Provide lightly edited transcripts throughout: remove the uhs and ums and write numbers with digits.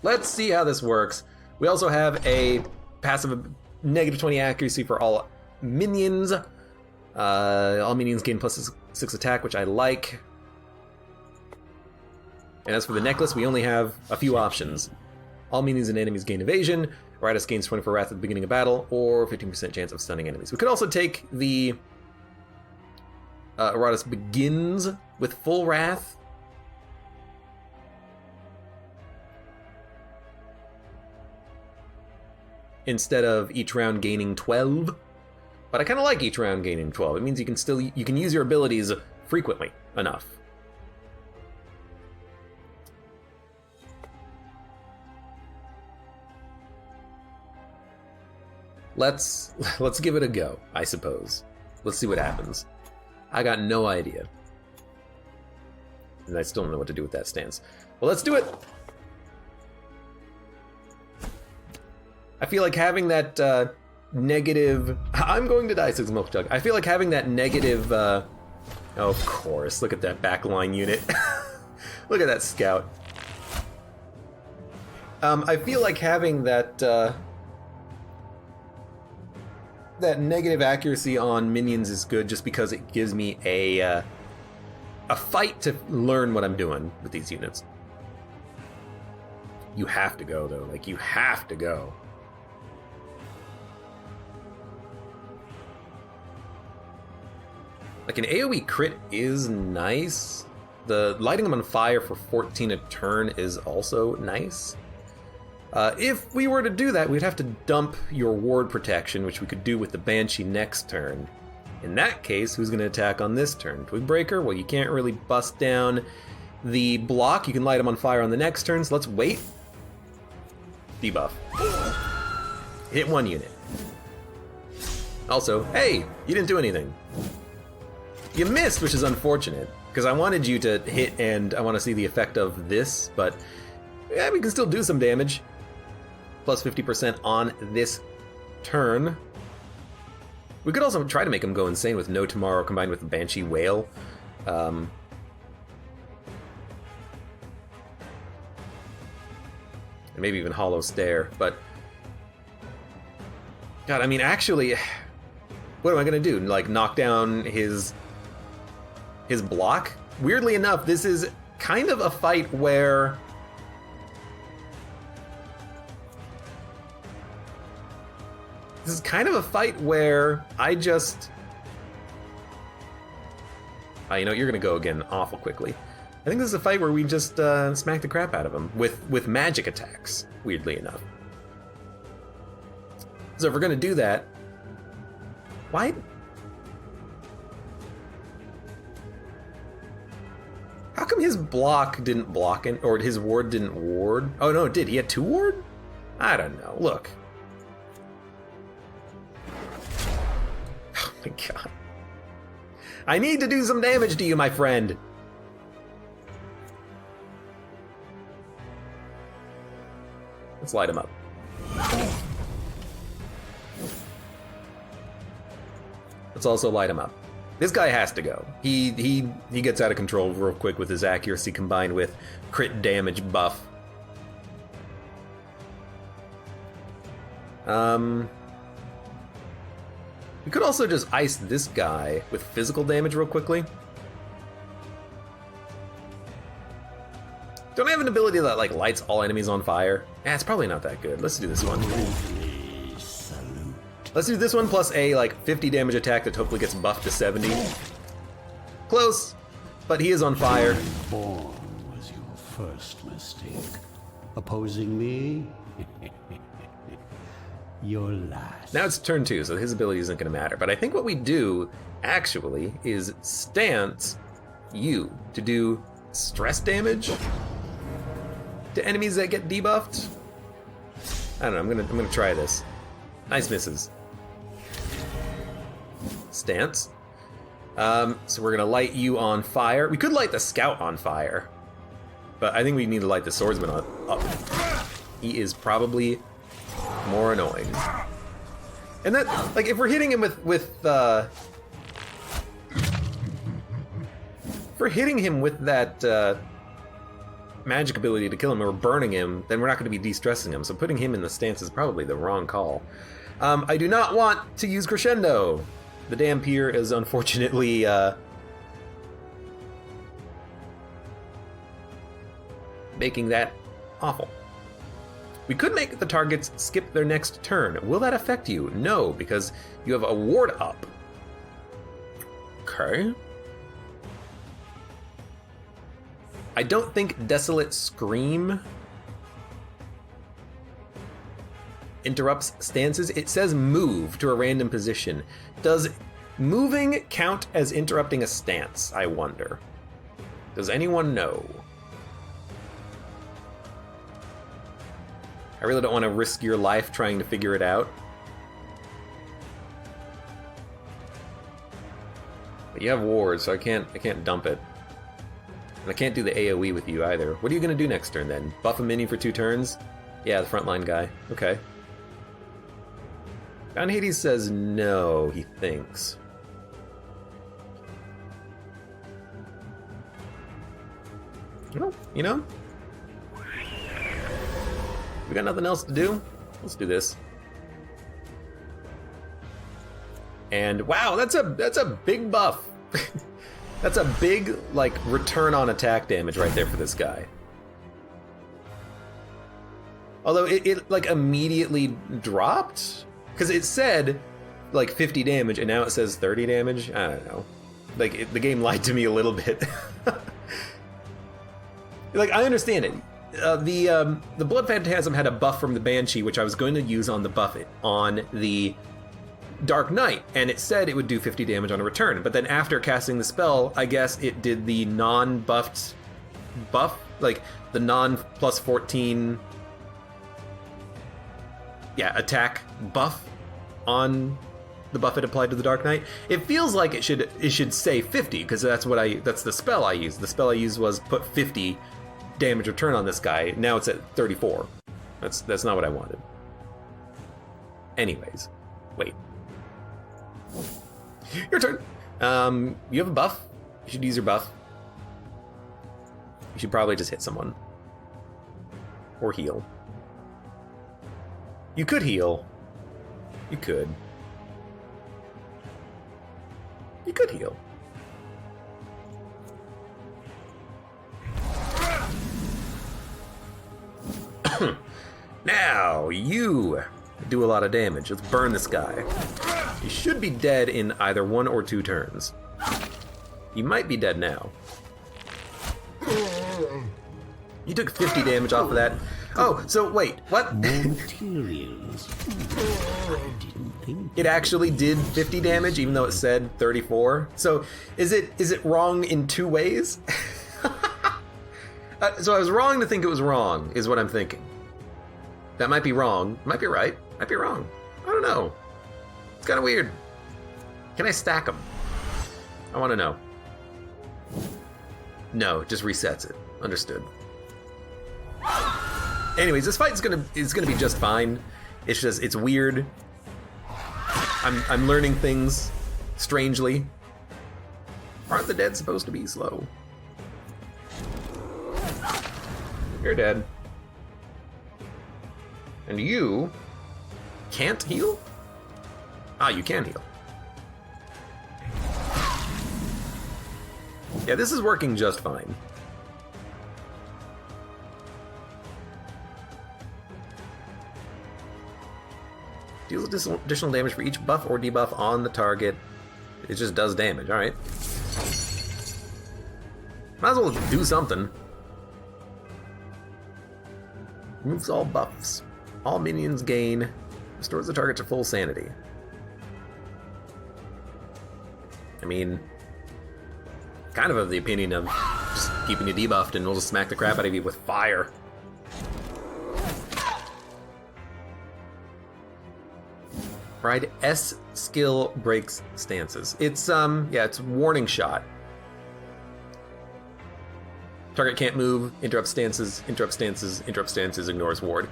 let's see how this works. We also have a passive negative 20 accuracy for all minions. All minions gain plus 6 attack, which I like. And as for the necklace, we only have a few options. All minions and enemies gain evasion. Iratus gains 24 wrath at the beginning of battle, or 15% chance of stunning enemies. We could also take the Iratus begins with full wrath. Instead of each round gaining 12. But I kind of like each round gaining 12. It means you can use your abilities frequently enough. Let's give it a go, I suppose. Let's see what happens. I got no idea. And I still don't know what to do with that stance. Well, let's do it! I feel like having that negative... I'm going to die, Six Milk Jug. I feel like having that negative... Oh, of course, look at that backline unit. Look at that scout. I feel like having that... that negative accuracy on minions is good just because it gives me a fight to learn what I'm doing with these units. You have to go, though. Like, you have to go. Like, an AoE crit is nice. The lighting them on fire for 14 a turn is also nice. If we were to do that, we'd have to dump your ward protection, which we could do with the Banshee next turn. In that case, who's going to attack on this turn? Twigbreaker? Well, you can't really bust down the block. You can light them on fire on the next turn, so let's wait. Debuff. Hit one unit. Also, hey, you didn't do anything. You missed, which is unfortunate, because I wanted you to hit and I want to see the effect of this, but yeah, we can still do some damage. Plus 50% on this turn. We could also try to make him go insane with No Tomorrow combined with the Banshee Wail. And maybe even Hollow Stare, but... God, I mean, actually, what am I gonna do? Like, knock down his block? Weirdly enough, this is kind of a fight where... This is kind of a fight where I just... you know, you're gonna go again awful quickly. I think this is a fight where we just smack the crap out of him with magic attacks, weirdly enough. So if we're gonna do that, why? How come his block didn't block it, or his ward didn't ward? Oh no, it did. He had 2 ward? I don't know. Look. Oh my god. I need to do some damage to you, my friend. Let's light him up. Let's also light him up. This guy has to go. He gets out of control real quick with his accuracy combined with crit damage buff. We could also just ice this guy with physical damage real quickly. Don't I have an ability that like lights all enemies on fire? It's probably not that good. Let's do this one. Let's do this one plus a like 50 damage attack that hopefully gets buffed to 70. Close, but he is on fire. Born was your first mistake. Opposing me? Your last. Now it's turn 2, so his ability isn't going to matter. But I think what we do, actually, is stance you to do stress damage to enemies that get debuffed. I don't know, I'm gonna try this. Nice misses. Stance. So we're gonna light you on fire. We could light the scout on fire, but I think we need to light the swordsman up. He is probably more annoying. And that, like, if we're hitting him with if we're hitting him with that magic ability to kill him or burning him, then we're not going to be de-stressing him. So putting him in the stance is probably the wrong call. I do not want to use Crescendo. The damn pier is unfortunately making that awful. We could make the targets skip their next turn. Will that affect you? No, because you have a ward up. Okay. I don't think Desolate Scream interrupts stances. It says move to a random position. Does moving count as interrupting a stance, I wonder? Does anyone know? I really don't want to risk your life trying to figure it out. But you have wards, so I can't dump it. And I can't do the AoE with you either. What are you going to do next turn then? Buff a minion for 2 turns? Yeah, the frontline guy. Okay. Don Hades says no, he thinks. Well, you know? We got nothing else to do? Let's do this. And wow, that's a big buff. That's a big, like, return on attack damage right there for this guy. Although it like immediately dropped? Because it said like 50 damage and now it says 30 damage? I don't know. Like, the game lied to me a little bit. Like, I understand it. The Blood Phantasm had a buff from the Banshee, which I was going to use on the Buffet, on the Dark Knight, and it said it would do 50 damage on a return. But then after casting the spell, I guess it did the non-buffed buff, like the non-plus 14 attack buff on the buff it applied to the Dark Knight. It feels like it should say 50, because that's the spell I used. The spell I used was put 50 damage return on this guy. Now it's at 34. That's not what I wanted. Anyways, wait. Your turn. You have a buff. You should use your buff. You should probably just hit someone. Or heal. You could heal. You could. You could heal. Now, you do a lot of damage. Let's burn this guy. He should be dead in either 1 or 2 turns. He might be dead now. You took 50 damage off of that. Oh, so wait, what? Materials. I didn't think. It actually did 50 damage, even though it said 34. So is it wrong in 2 ways? So I was wrong to think it was wrong, is what I'm thinking. That might be wrong. Might be right. Might be wrong. I don't know. It's kind of weird. Can I stack them? I want to know. No, it just resets it. Understood. Anyways, this fight is gonna be just fine. It's just, it's weird. I'm learning things strangely. Aren't the dead supposed to be slow? You're dead. And you can't heal? Ah, you can heal. Yeah, this is working just fine. Deals additional damage for each buff or debuff on the target. It just does damage, alright. Might as well do something. Removes all buffs. All minions gain. Restores the target to full sanity. I mean, kind of the opinion of just keeping you debuffed and we'll just smack the crap out of you with fire. Right, S skill breaks stances. It's it's warning shot. Target can't move, interrupt stances, ignores ward.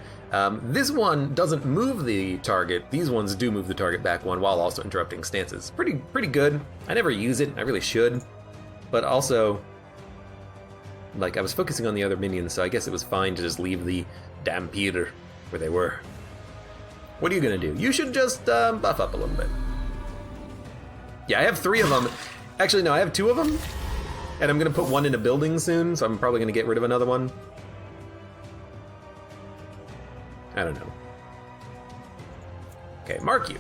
This one doesn't move the target. These ones do move the target back 1 while also interrupting stances. Pretty good. I never use it. I really should. But also, Like, I was focusing on the other minions, so I guess it was fine to just leave the damn Peter where they were. What are you gonna do? You should just buff up a little bit. Yeah, I have 3 of them. Actually, no, I have 2 of them. And I'm gonna put one in a building soon, so I'm probably gonna get rid of another one. I don't know. Okay, mark you.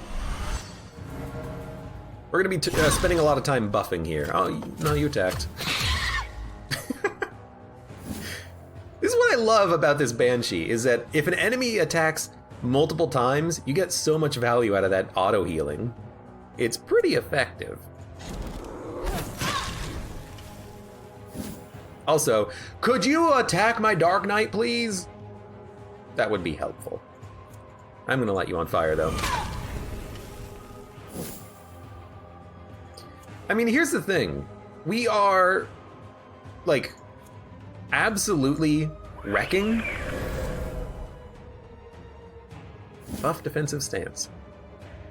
We're gonna be spending a lot of time buffing here. Oh, no, you attacked. This is what I love about this Banshee, is that if an enemy attacks multiple times, you get so much value out of that auto healing. It's pretty effective. Also, could you attack my Dark Knight, please? That would be helpful. I'm gonna light you on fire, though. I mean, here's the thing. We are, like, absolutely wrecking. Buff defensive stance.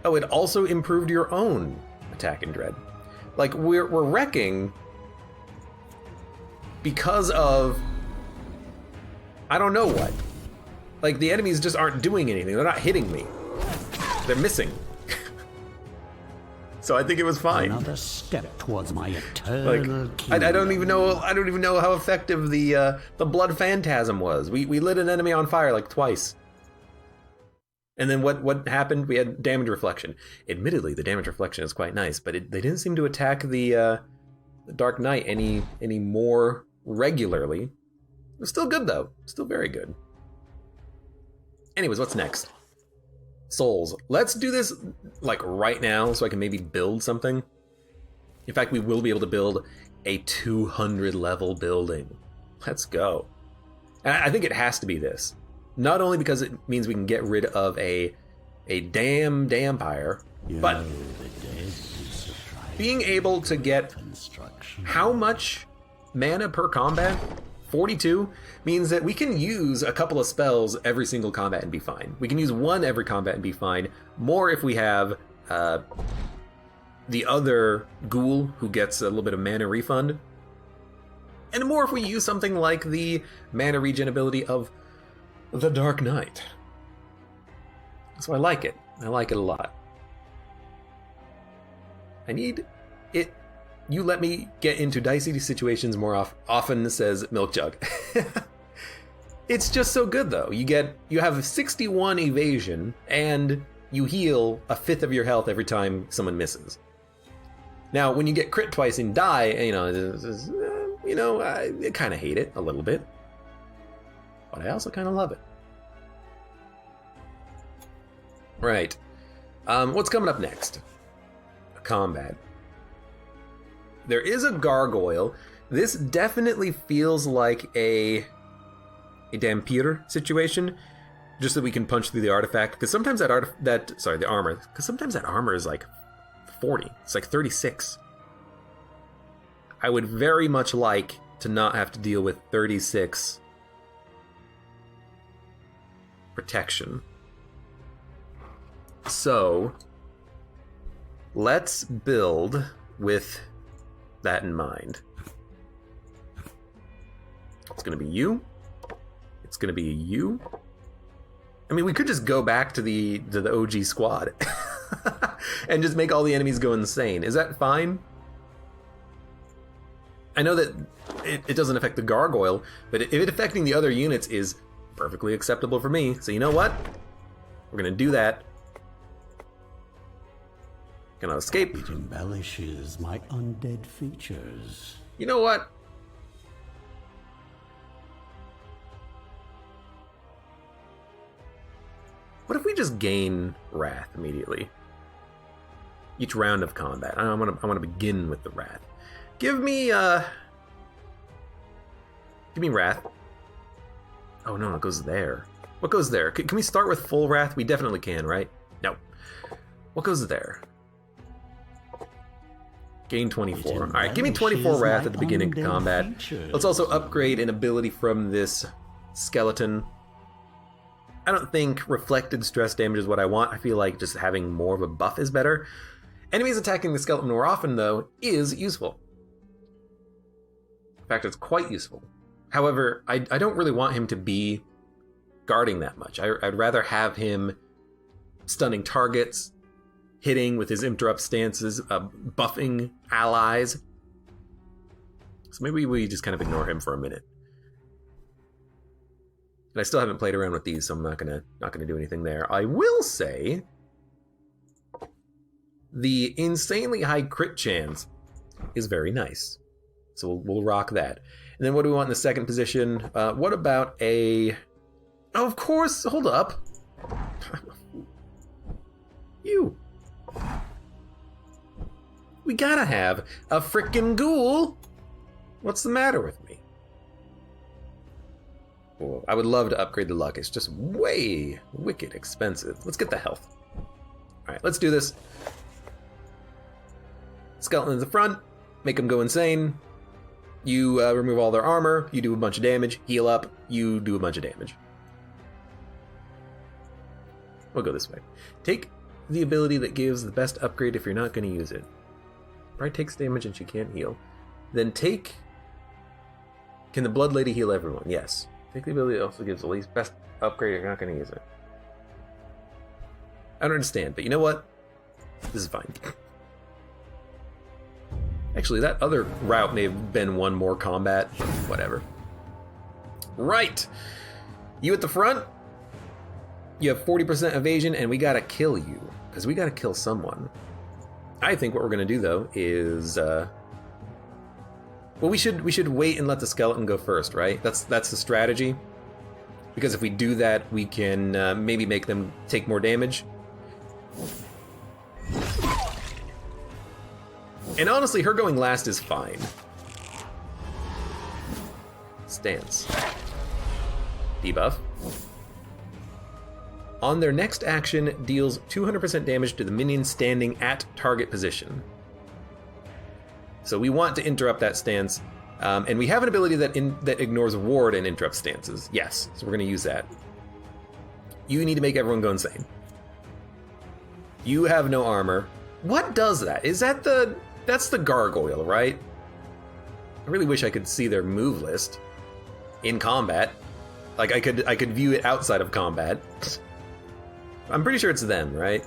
Oh, it also improved your own attack and dread. Like, we're wrecking because of, I don't know what. Like, the enemies just aren't doing anything. They're not hitting me. They're missing. So I think it was fine. Another step towards my eternal I don't even know. I don't even know how effective the blood phantasm was. We lit an enemy on fire like twice. And then what happened? We had damage reflection. Admittedly, the damage reflection is quite nice, but they didn't seem to attack the Dark Knight any more regularly. It was still good though. Still very good. Anyways, what's next? Souls. Let's do this like right now so I can maybe build something. In fact, we will be able to build a 200 level building. Let's go. And I think it has to be this. Not only because it means we can get rid of a damn vampire, but being able to get how much mana per combat? 42 means that we can use a couple of spells every single combat and be fine. We can use one every combat and be fine. More if we have the other ghoul who gets a little bit of mana refund. And more if we use something like the mana regen ability of the Dark Knight. So I like it. I like it a lot. I need it. You let me get into dicey situations more often, says Milk Jug. It's just so good though. You have 61 evasion and you heal a fifth of your health every time someone misses. Now, when you get crit twice and die, I kind of hate it a little bit, but I also kind of love it. Right. What's coming up next? Combat. There is a gargoyle. This definitely feels like a Dampier situation, just so we can punch through the artifact. Because sometimes the armor. Because sometimes that armor is like 40. It's like 36. I would very much like to not have to deal with 36 protection. So let's build with that in mind. It's gonna be you. It's gonna be you. I mean, we could just go back to the OG squad and just make all the enemies go insane. Is that fine? I know that it doesn't affect the gargoyle, but if it affecting the other units is perfectly acceptable for me. So you know what? We're gonna do that. Gonna escape. It embellishes my undead features. You know what? What if we just gain Wrath immediately? Each round of combat. I want to begin with the Wrath. Give me Wrath. Oh no, it goes there. What goes there? Can we start with full Wrath? We definitely can, right? No. What goes there? Gain 24. Alright, give me 24 Wrath at the beginning of combat. Let's also upgrade an ability from this skeleton. I don't think reflected stress damage is what I want. I feel like just having more of a buff is better. Enemies attacking the skeleton more often, though, is useful. In fact, it's quite useful. However, I don't really want him to be guarding that much. I'd rather have him stunning targets, hitting with his interrupt stances, buffing allies. So maybe we just kind of ignore him for a minute. And I still haven't played around with these, so I'm not gonna do anything there. I will say the insanely high crit chance is very nice. So we'll rock that. And then what do we want in the second position? What about a... Oh, of course, hold up. You. We gotta have a frickin' ghoul. What's the matter with me? Oh, I would love to upgrade the luck. It's just way wicked expensive. Let's get the health. All right, let's do this. Skeleton in the front. Make them go insane. You remove all their armor. You do a bunch of damage. Heal up. You do a bunch of damage. We'll go this way. Take the ability that gives the best upgrade if you're not going to use it. Bride takes damage and she can't heal. Then take... Can the Blood Lady heal everyone? Yes. Take the ability that also gives the least best upgrade if you're not going to use it. I don't understand, but you know what? This is fine. Actually, that other route may have been one more combat. Whatever. Right! You at the front? You have 40% evasion, and we gotta kill you. Because we gotta kill someone. I think what we're gonna do, though, is... Well, we should wait and let the skeleton go first, right? That's the strategy. Because if we do that, we can maybe make them take more damage. And honestly, her going last is fine. Stance. Debuff. On their next action, deals 200% damage to the minion standing at target position. So we want to interrupt that stance. And we have an ability that ignores ward and interrupts stances. Yes, so we're going to use that. You need to make everyone go insane. You have no armor. What does that? Is that the... That's the gargoyle, right? I really wish I could see their move list in combat. Like I could view it outside of combat. I'm pretty sure it's them, right?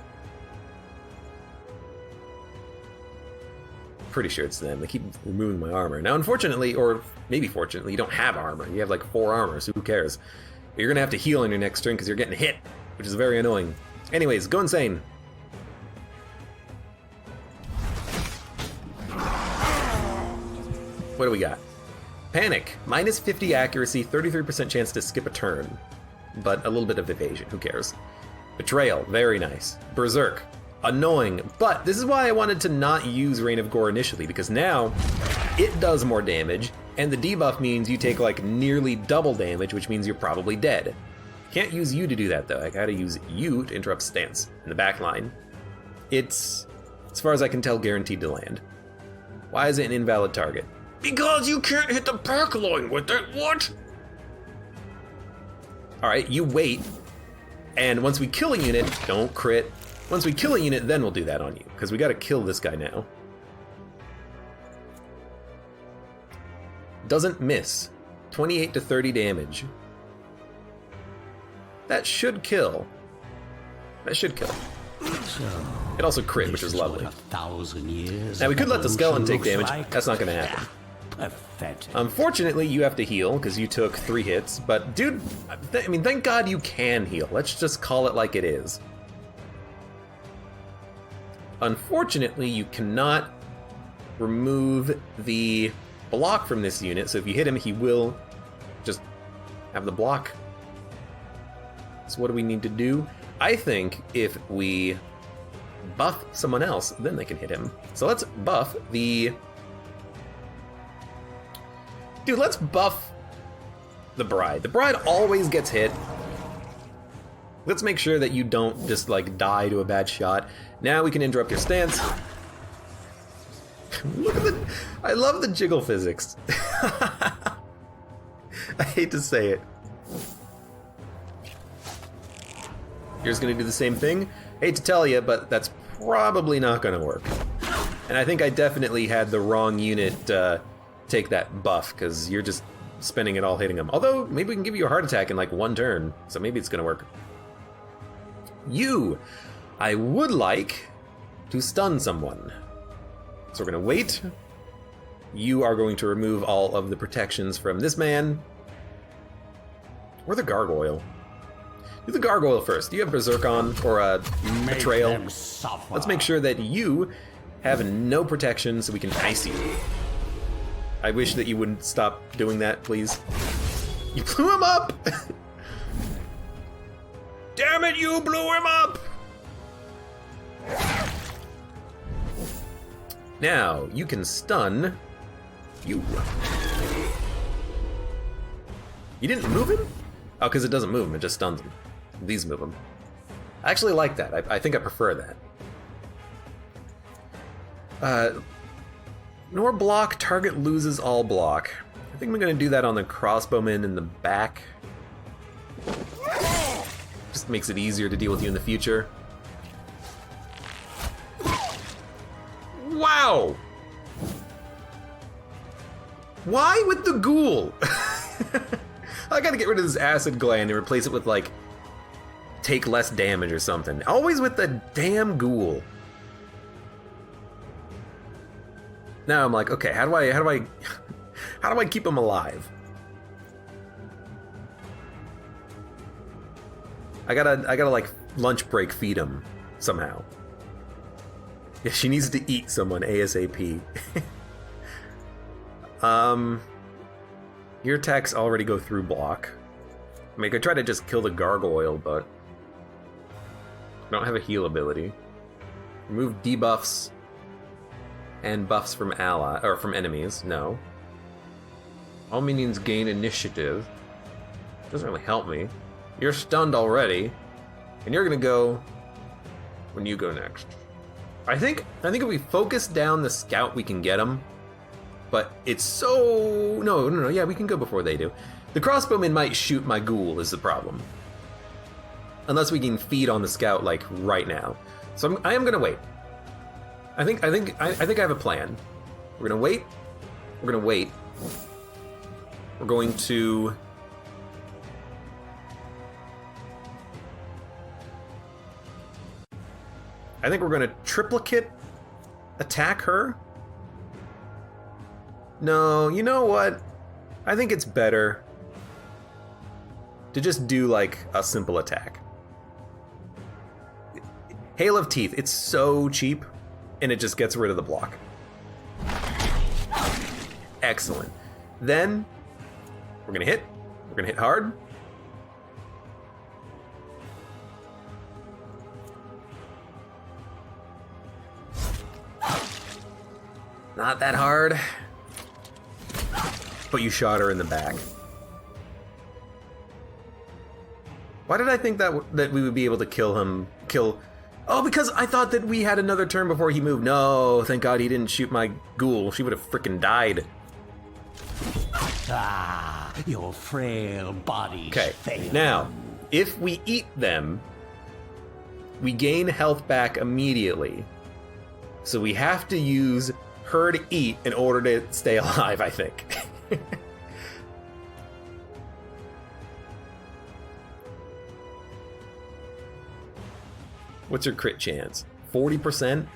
Pretty sure it's them. They keep removing my armor. Now, unfortunately, or maybe fortunately, you don't have armor. You have like 4 armor, so who cares? You're gonna have to heal on your next turn because you're getting hit, which is very annoying. Anyways, go insane. What do we got? Panic. Minus 50 accuracy, 33% chance to skip a turn. But a little bit of evasion. Who cares? Betrayal. Very nice. Berserk. Annoying. But this is why I wanted to not use Reign of Gore initially, because now it does more damage, and the debuff means you take like nearly double damage, which means you're probably dead. Can't use you to do that though. I gotta use you to interrupt stance in the back line. It's, as far as I can tell, guaranteed to land. Why is it an invalid target? Because you can't hit the back line with it, what? Alright, you wait, and once we kill a unit, don't crit. Once we kill a unit, then we'll do that on you, because we gotta kill this guy now. Doesn't miss. 28 to 30 damage. That should kill. That should kill. It also crit, which is lovely. Now we could let the skeleton take damage. That's not gonna happen. Pathetic. Unfortunately, you have to heal because you took 3 hits, but dude, I mean, thank God you can heal. Let's just call it like it is. Unfortunately, you cannot remove the block from this unit, so if you hit him, he will just have the block. So what do we need to do? I think if we buff someone else, then they can hit him. So let's buff the... Dude, let's buff the bride. The bride always gets hit. Let's make sure that you don't just like die to a bad shot. Now we can interrupt your stance. Look at the... I love the jiggle physics. I hate to say it. Yours gonna do the same thing? Hate to tell you, but that's probably not gonna work. And I think I definitely had the wrong unit take that buff, because you're just spending it all hitting him. Although, maybe we can give you a heart attack in like 1 turn, so maybe it's gonna work. You! I would like to stun someone. So we're gonna wait. You are going to remove all of the protections from this man. Or the gargoyle. Do the gargoyle first. Do you have Berserk on or a Betrayal? Let's make sure that you have no protection so we can ice you. I wish that you wouldn't stop doing that, please. You blew him up! Damn it, you blew him up! Now, you can stun you. You didn't move him? Oh, because it doesn't move him, it just stuns him. These move him. I actually like that. I think I prefer that. Nor block, target loses all block. I think I'm gonna do that on the crossbowman in the back. Just makes it easier to deal with you in the future. Wow! Why with the ghoul? I gotta get rid of this acid gland and replace it with like take less damage or something. Always with the damn ghoul. Now I'm like, okay, how do I keep him alive? I gotta like lunch break feed him somehow. Yeah, she needs to eat someone ASAP. Your attacks already go through block. I mean, I could try to just kill the gargoyle, but I don't have a heal ability. Remove debuffs and buffs from from enemies. No. All minions gain initiative. Doesn't really help me. You're stunned already, and you're gonna go when you go next. I think if we focus down the scout, we can get him. But it's so... No, yeah, we can go before they do. The crossbowman might shoot my ghoul is the problem. Unless we can feed on the scout, like, right now. So I am gonna wait. I think I have a plan. We're gonna wait. We're gonna wait. We're going to... I think we're gonna triplicate attack her. No, you know what? I think it's better to just do like a simple attack. Hail of Teeth, it's so cheap, and it just gets rid of the block. Excellent. Then, we're gonna hit hard. Not that hard. But you shot her in the back. Why did I think that we would be able to kill him? Oh, because I thought that we had another turn before he moved. No, thank God he didn't shoot my ghoul. She would have freaking died. Ah, your frail body. Okay, now, if we eat them, we gain health back immediately. So we have to use her to eat in order to stay alive, I think. What's your crit chance? 40%?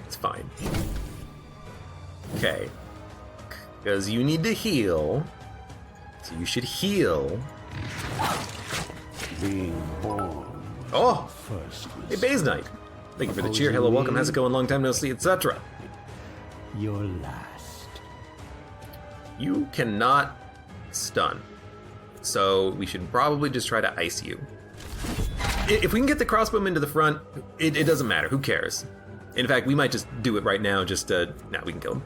It's fine. Okay. Because you need to heal. So you should heal. Being born. Oh! Hey, Baze Knight. Thank you for the cheer. Hello, welcome. How's it going? Long time no see, etc. Your last. You cannot stun. So we should probably just try to ice you. If we can get the crossbowman to the front, it doesn't matter. Who cares? In fact, we might just do it right now, just to... Nah, we can kill him.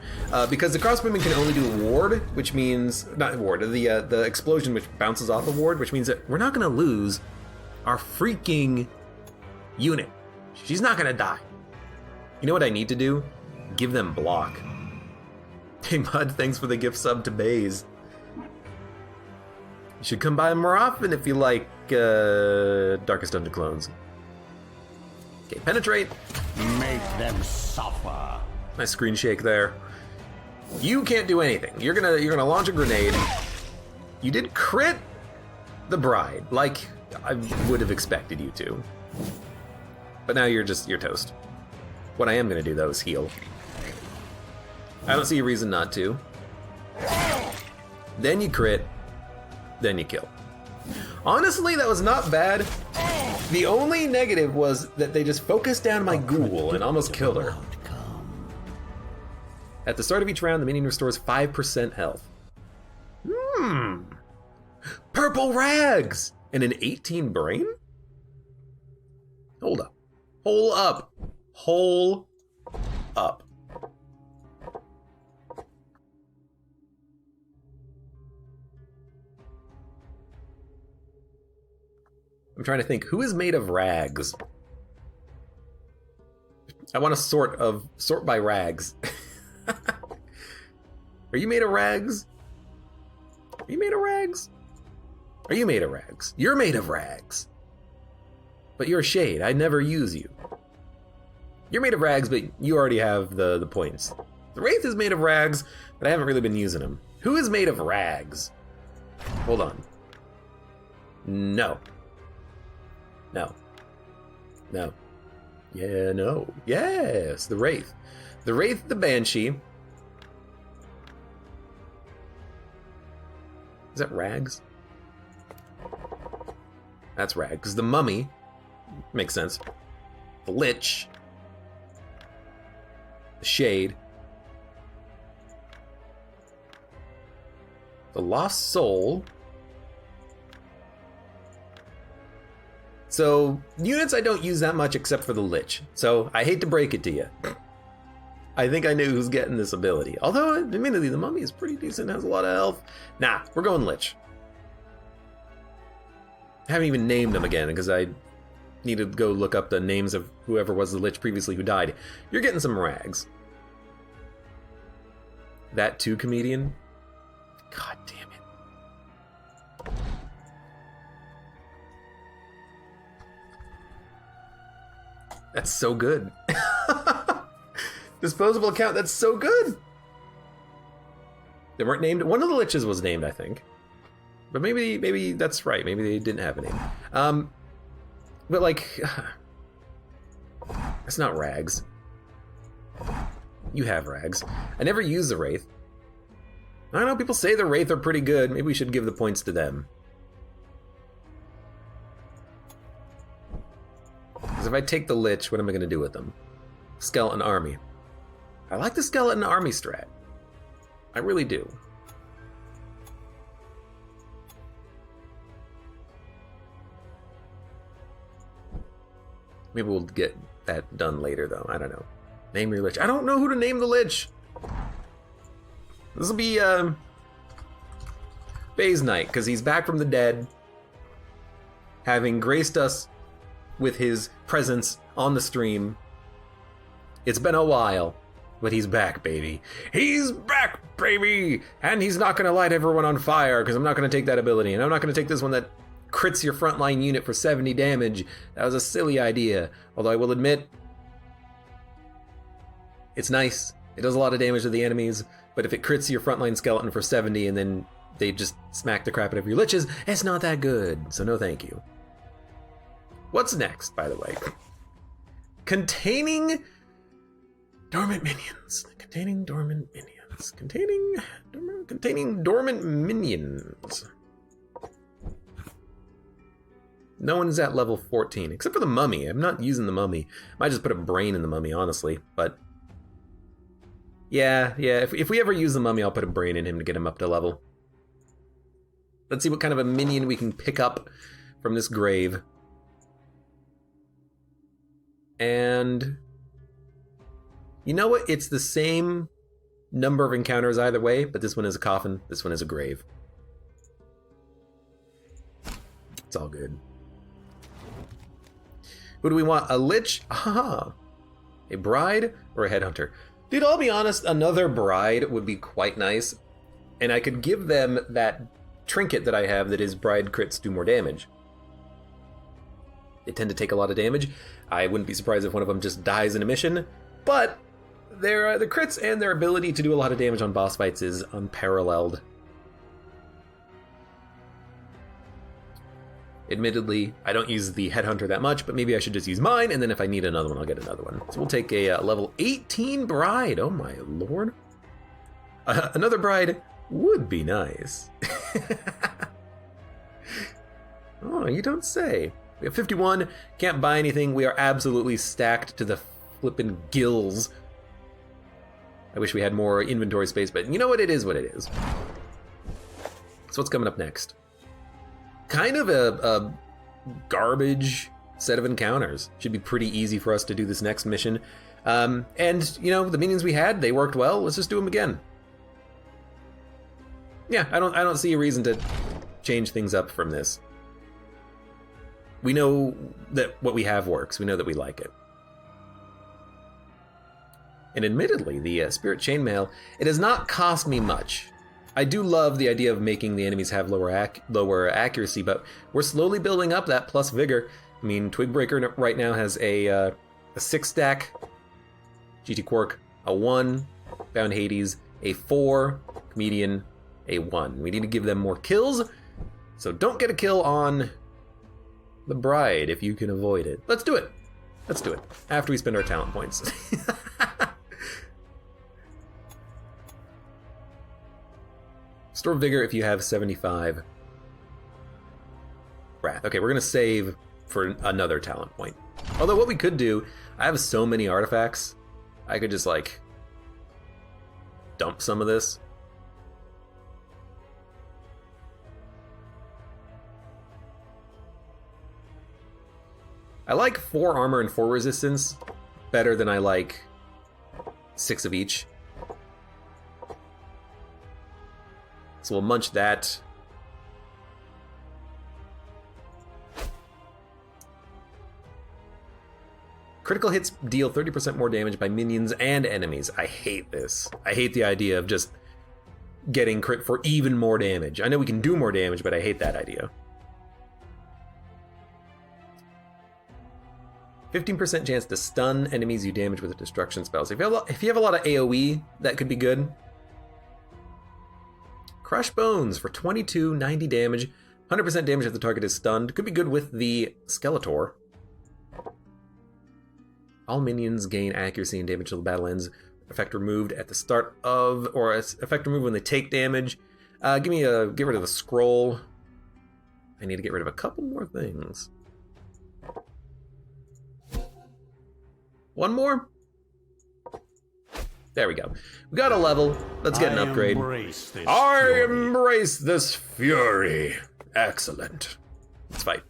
Because the crossbowman can only do a ward, which means... Not a ward, the explosion which bounces off a ward, which means that we're not going to lose our freaking unit. She's not going to die. You know what I need to do? Give them block. Hey, Mud, thanks for the gift sub to Baze. You should come by more often if you like Darkest Dungeon clones. Okay, penetrate. Make them suffer. Nice screen shake there. You can't do anything. You're gonna launch a grenade. You did crit the bride, like I would have expected you to. But now you're toast. What I am gonna do though is heal. I don't see a reason not to. Then you crit, then you kill. Honestly, that was not bad. The only negative was that they just focused down my ghoul and almost killed her. At the start of each round, the minion restores 5% health. Purple rags! And an 18 brain? Hold up. Hole up. Hole up. I'm trying to think, who is made of rags? I want to sort by rags. Are you made of rags? Are you made of rags? Are you made of rags? You're made of rags. But you're a shade. I never use you. You're made of rags, but you already have the points. The Wraith is made of rags, but I haven't really been using them. Who is made of rags? Hold on. No. No. No. Yeah, no. Yes, the Wraith. The Wraith, the Banshee. Is that rags? That's rags. The Mummy. Makes sense. The Lich. The Shade. The Lost Soul. So, units I don't use that much except for the Lich. So, I hate to break it to you. I think I knew who's getting this ability. Although, admittedly, the Mummy is pretty decent, has a lot of health. Nah, we're going Lich. I haven't even named them again because I need to go look up the names of whoever was the Lich previously who died. You're getting some rags. That too, comedian? God damn it. That's so good. Disposable account, that's so good. They weren't named. One of the Liches was named, I think. But maybe that's right. Maybe they didn't have a name. But like, it's not rags. You have rags. I never use the Wraith. I don't know, people say the Wraith are pretty good. Maybe we should give the points to them. Because if I take the Lich, what am I going to do with them? Skeleton army. I like the skeleton army strat. I really do. Maybe we'll get that done later, though. I don't know. Name your Lich. I don't know who to name the Lich. This will be Bay's Knight, because he's back from the dead, having graced us with his presence on the stream. It's been a while, but he's back, baby. He's back, baby! And he's not going to light everyone on fire, because I'm not going to take that ability, and I'm not going to take this one that crits your frontline unit for 70 damage. That was a silly idea, although I will admit, it's nice. It does a lot of damage to the enemies, but if it crits your frontline skeleton for 70 and then they just smack the crap out of your liches, it's not that good, so no thank you. What's next, by the way? Containing dormant minions. Containing dormant minions. Containing dormant minions. No one's at level 14, except for the Mummy. I'm not using the Mummy. Might just put a brain in the Mummy, honestly, but yeah, if we ever use the Mummy, I'll put a brain in him to get him up to level. Let's see what kind of a minion we can pick up from this grave. And you know what? It's the same number of encounters either way, but this one is a coffin, this one is a grave. It's all good. Who do we want? A Lich? Aha! A bride or a headhunter? Dude, I'll be honest, another bride would be quite nice. And I could give them that trinket that I have that is bride crits do more damage. They tend to take a lot of damage. I wouldn't be surprised if one of them just dies in a mission, but their the crits and their ability to do a lot of damage on boss fights is unparalleled. Admittedly, I don't use the Headhunter that much, but maybe I should just use mine, and then if I need another one, I'll get another one. So we'll take a level 18 Bride. Oh my lord. Another Bride would be nice. Oh, you don't say. We have 51, can't buy anything. We are absolutely stacked to the flippin' gills. I wish we had more inventory space, but you know what? It is what it is. So what's coming up next? Kind of a garbage set of encounters. Should be pretty easy for us to do this next mission. And, you know, the minions we had, they worked well. Let's just do them again. Yeah, I don't see a reason to change things up from this. We know that what we have works. We know that we like it. And admittedly, the Spirit Chainmail, it has not cost me much. I do love the idea of making the enemies have lower accuracy, but we're slowly building up that plus vigor. I mean, Twigbreaker right now has a 6-stack, GT Quark a 1, Bound Hades a 4, Comedian a 1. We need to give them more kills, so don't get a kill on the Bride if you can avoid it. Let's do it. Let's do it after we spend our talent points. Store Vigor if you have 75 Wrath. Okay, we're going to save for another talent point. Although what we could do, I have so many artifacts, I could just like dump some of this. I like 4 armor and 4 resistance better than I like 6 of each. So we'll munch that. Critical hits deal 30% more damage by minions and enemies. I hate this. I hate the idea of just getting crit for even more damage. I know we can do more damage, but I hate that idea. 15% chance to stun enemies you damage with a destruction spell. So if you have a lot of AoE, that could be good. Crush Bones for 22, 90 damage, 100% damage if the target is stunned. Could be good with the Skeletor. All minions gain accuracy and damage till the battle ends. Effect removed at the start of, or effect removed when they take damage. Get rid of the scroll. I need to get rid of a couple more things. One more? There we go. We got a level. Let's get an upgrade. I embrace this fury. Excellent. Let's fight.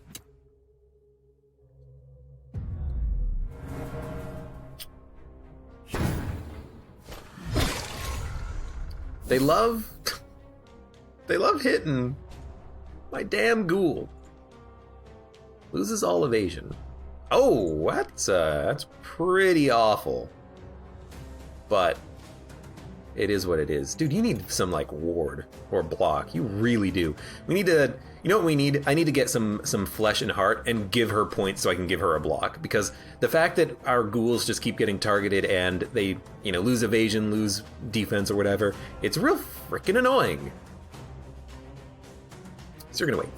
They love hitting my damn ghoul. Loses all evasion. Oh, that's pretty awful. But it is what it is. Dude, you need some like ward or block. You really do. We need to, you know what we need? I need to get some flesh and heart and give her points so I can give her a block. Because the fact that our ghouls just keep getting targeted and they, you know, lose evasion, lose defense or whatever, it's real freaking annoying. So you're gonna wait.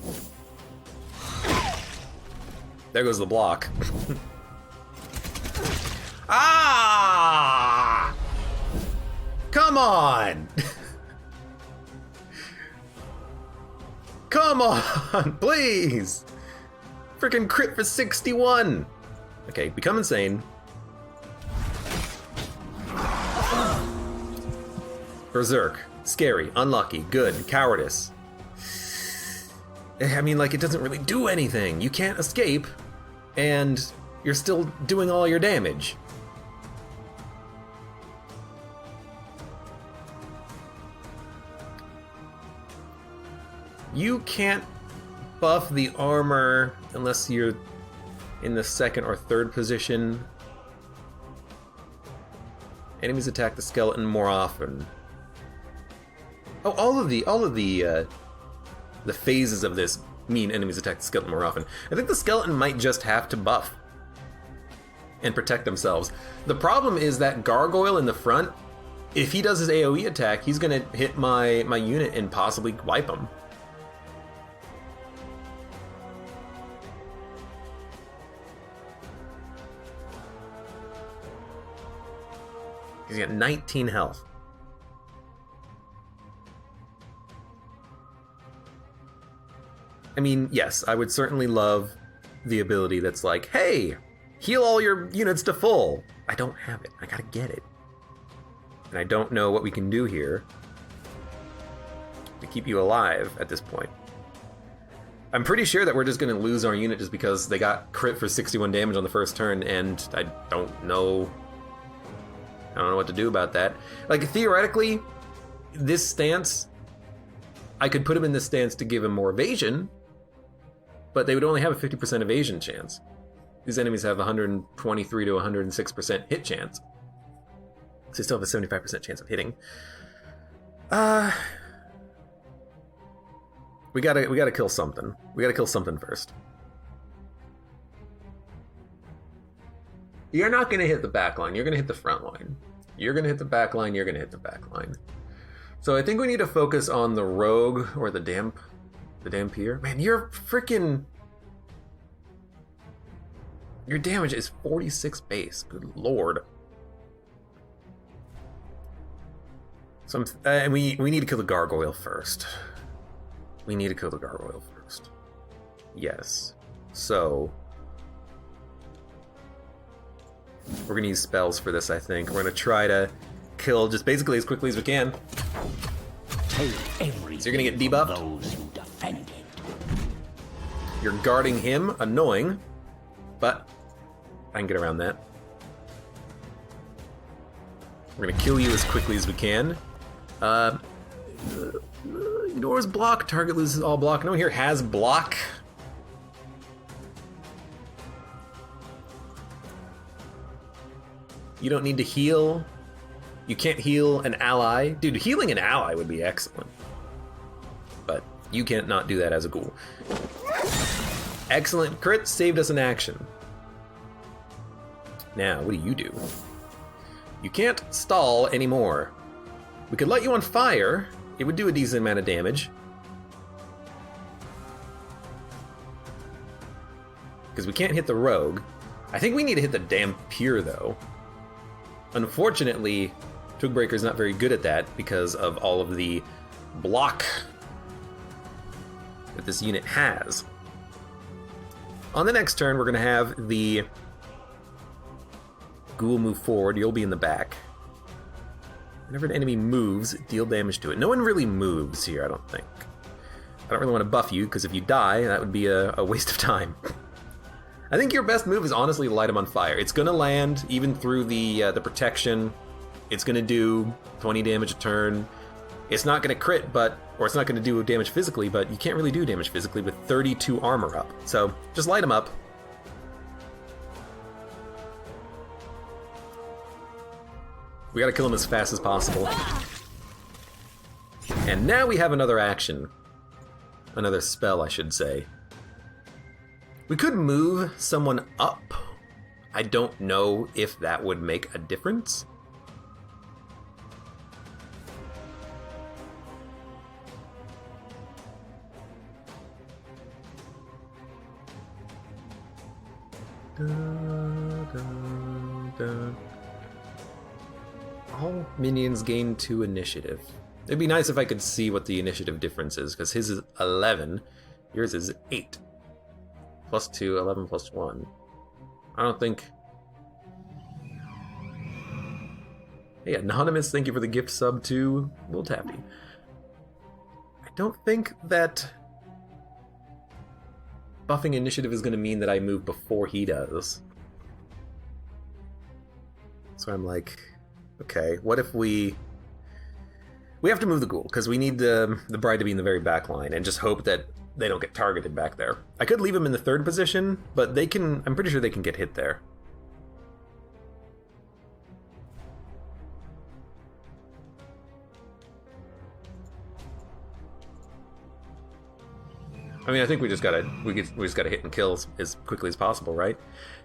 There goes the block. Ah! Come on! Come on, please! Freaking crit for 61! Okay, become insane. Berserk. Scary. Unlucky. Good. Cowardice. I mean, like, it doesn't really do anything. You can't escape, and you're still doing all your damage. You can't buff the armor unless you're in the second or third position. Enemies attack the skeleton more often. Oh, all of the the phases of this mean enemies attack the skeleton more often. I think the skeleton might just have to buff and protect themselves. The problem is that gargoyle in the front, if he does his AoE attack, he's gonna hit my unit and possibly wipe him. He's got 19 health. I mean, yes, I would certainly love the ability that's like, hey, heal all your units to full. I don't have it. I gotta get it. And I don't know what we can do here to keep you alive at this point. I'm pretty sure that we're just gonna lose our unit just because they got crit for 61 damage on the first turn, and I don't know what to do about that. Like, theoretically, this stance, I could put him in this stance to give him more evasion, but they would only have a 50% evasion chance. These enemies have 123 to 106% hit chance. So they still have a 75% chance of hitting. We gotta kill something. We gotta kill something first. You're not gonna hit the back line, you're gonna hit the front line. You're gonna hit the back line, you're gonna hit the back line. So I think we need to focus on the rogue or the dampier. Man, you're freaking... Your damage is 46 base. Good lord. So and we need to kill the gargoyle first. We need to kill the gargoyle first. Yes. So we're gonna use spells for this, I think. We're gonna try to kill just basically as quickly as we can. So you're gonna get debuffed. Those you defended. You're guarding him, annoying, but I can get around that. We're gonna kill you as quickly as we can. Ignores block, target loses all block. No one here has block. You don't need to heal. You can't heal an ally. Dude, healing an ally would be excellent. But you can't not do that as a ghoul. Excellent crit, saved us an action. Now, what do? You can't stall anymore. We could light you on fire. It would do a decent amount of damage. Because we can't hit the rogue. I think we need to hit the dampier, though. Unfortunately, Twigbreaker's not very good at that because of all of the block that this unit has. On the next turn, we're going to have the ghoul move forward. You'll be in the back. Whenever an enemy moves, deal damage to it. No one really moves here, I don't think. I don't really want to buff you, because if you die, that would be a waste of time. I think your best move is honestly to light him on fire. It's going to land, even through the protection. It's going to do 20 damage a turn. It's not going to crit, or it's not going to do damage physically, but you can't really do damage physically with 32 armor up. So, just light him up. We gotta kill him as fast as possible. And now we have another action. Another spell, I should say. We could move someone up. I don't know if that would make a difference. All minions gain 2 initiative. It'd be nice if I could see what the initiative difference is, because his is 11, yours is 8. Plus 2, 11 plus 1. I don't think... Hey, Anonymous, thank you for the gift sub to Will Tappy. I don't think that buffing initiative is going to mean that I move before he does. So I'm like... Okay, what if we have to move the ghoul, because we need the bride to be in the very back line, and just hope that they don't get targeted back there. I could leave him in the 3rd position, but I'm pretty sure they can get hit there. I mean, I think we just gotta hit and kill as quickly as possible, right?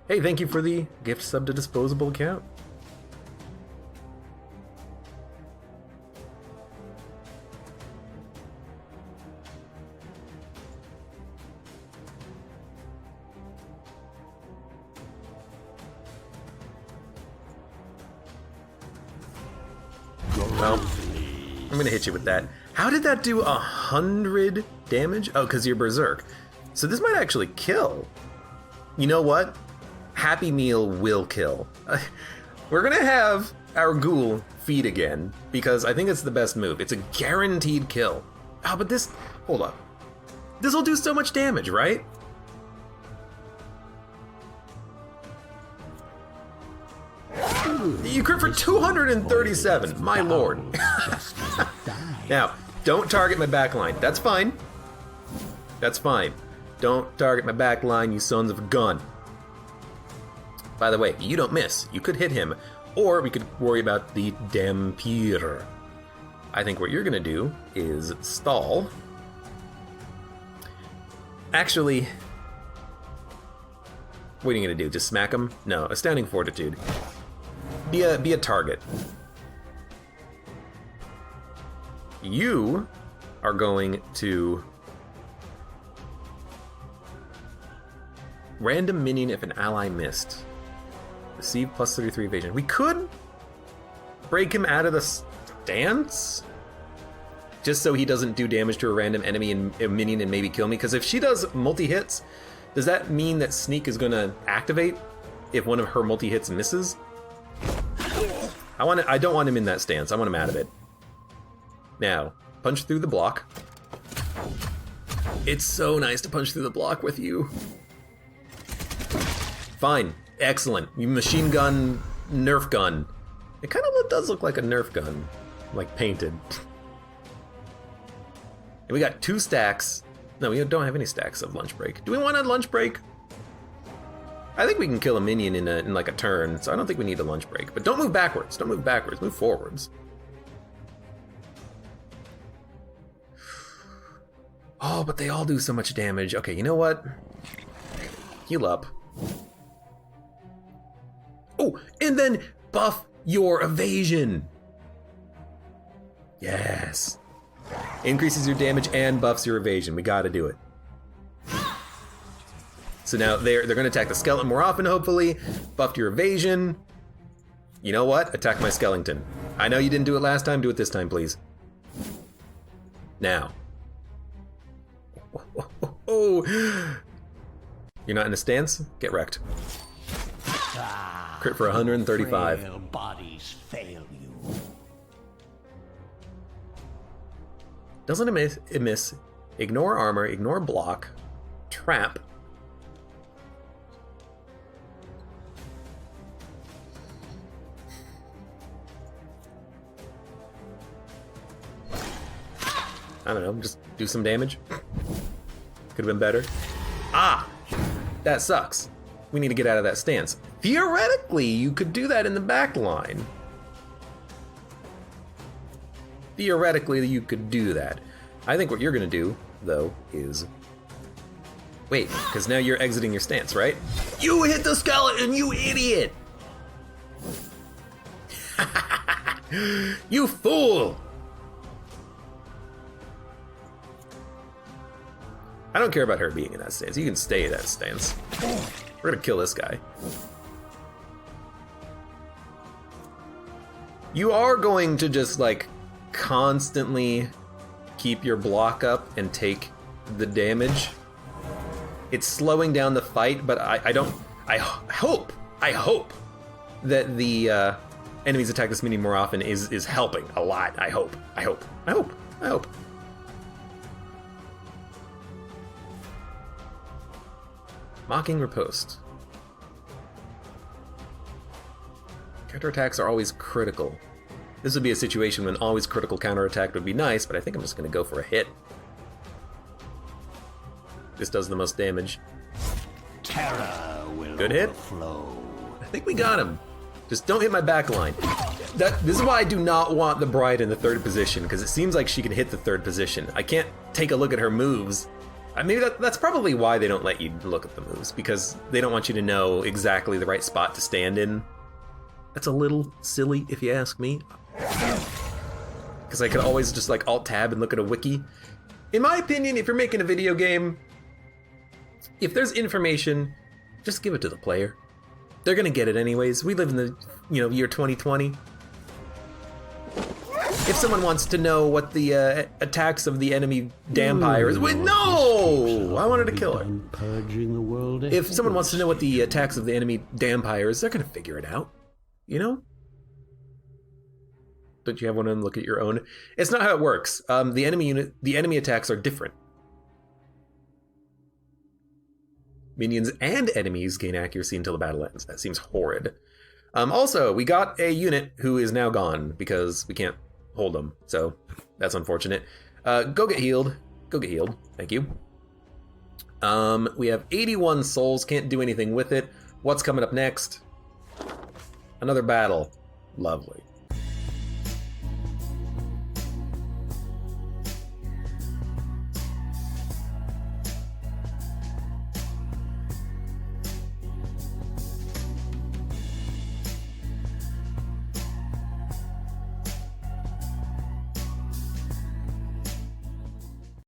Hey, thank you for the gift sub to disposable account. Well, I'm gonna hit you with that. How did that do 100 damage? Oh, because you're berserk. So this might actually kill. You know what? Happy Meal will kill. We're gonna have our ghoul feed again, because I think it's the best move. It's a guaranteed kill. Oh, but this... Hold up. This will do so much damage, right? You crit for 237, my lord. Now, don't target my backline. That's fine. That's fine. Don't target my backline, you sons of a gun. By the way, you don't miss. You could hit him, or we could worry about the Dampier. I think what you're gonna do is stall. Actually, what are you gonna do? Just smack him? No, Astounding Fortitude. Be a target. You are going to random minion if an ally missed. Receive plus 33 evasion. We could break him out of the stance just so he doesn't do damage to a random enemy and a minion and maybe kill me. Because if she does multi-hits, does that mean that Sneak is going to activate if one of her multi-hits misses? I don't want him in that stance. I want him out of it. Now, punch through the block. It's so nice to punch through the block with you. Fine. Excellent. You machine gun, Nerf gun. It kind of does look like a Nerf gun. Like painted. And we got 2 stacks. No, we don't have any stacks of lunch break. Do we want a lunch break? I think we can kill a minion in like a turn, so I don't think we need a lunch break. But don't move backwards. Don't move backwards. Move forwards. Oh, but they all do so much damage. Okay, you know what? Heal up. Oh, and then buff your evasion. Yes. Increases your damage and buffs your evasion. We gotta do it. So now they're gonna attack the skeleton more often, hopefully. Buffed your evasion. You know what? Attack my skeleton. I know you didn't do it last time. Do it this time, please. Now. Oh. You're not in a stance? Get wrecked. Crit for 135. Frail bodies fail you. Doesn't it miss? Ignore armor, ignore block, trap. I don't know, just do some damage. Could have been better. Ah! That sucks. We need to get out of that stance. Theoretically, you could do that in the back line. Theoretically, you could do that. I think what you're gonna do, though, is... Wait, because now you're exiting your stance, right? You hit the skeleton, you idiot! You fool! I don't care about her being in that stance. You can stay in that stance. We're gonna kill this guy. You are going to just, like, constantly keep your block up and take the damage. It's slowing down the fight, but I hope that the enemies attack this minion more often is helping a lot. I hope. Mocking riposte. Counterattacks are always critical. This would be a situation when always critical counterattack would be nice, but I think I'm just going to go for a hit. This does the most damage. Terror will Good hit. overflow. I think we got him. Just don't hit my backline. This is why I do not want the bride in the 3rd position, because it seems like she can hit the 3rd position. I can't take a look at her moves Maybe that's probably why they don't let you look at the moves, because they don't want you to know exactly the right spot to stand in. That's a little silly, if you ask me. Because I could always just like Alt-Tab and look at a wiki. In my opinion, if you're making a video game, if there's information, just give it to the player. They're gonna get it anyways. We live in the, year 2020. If someone wants to know what the attacks of the enemy vampires... Wait, no! I wanted to kill her. Purging the world. If someone wants to know what the attacks of the enemy vampires, they're gonna figure it out. Don't you have one and look at your own? It's not how it works. The enemy attacks are different. Minions and enemies gain accuracy until the battle ends. That seems horrid. Also, we got a unit who is now gone because we can't hold them, so that's unfortunate. Go get healed. Go get healed. Thank you. We have 81 souls. Can't do anything with it. What's coming up next? Another battle. Lovely.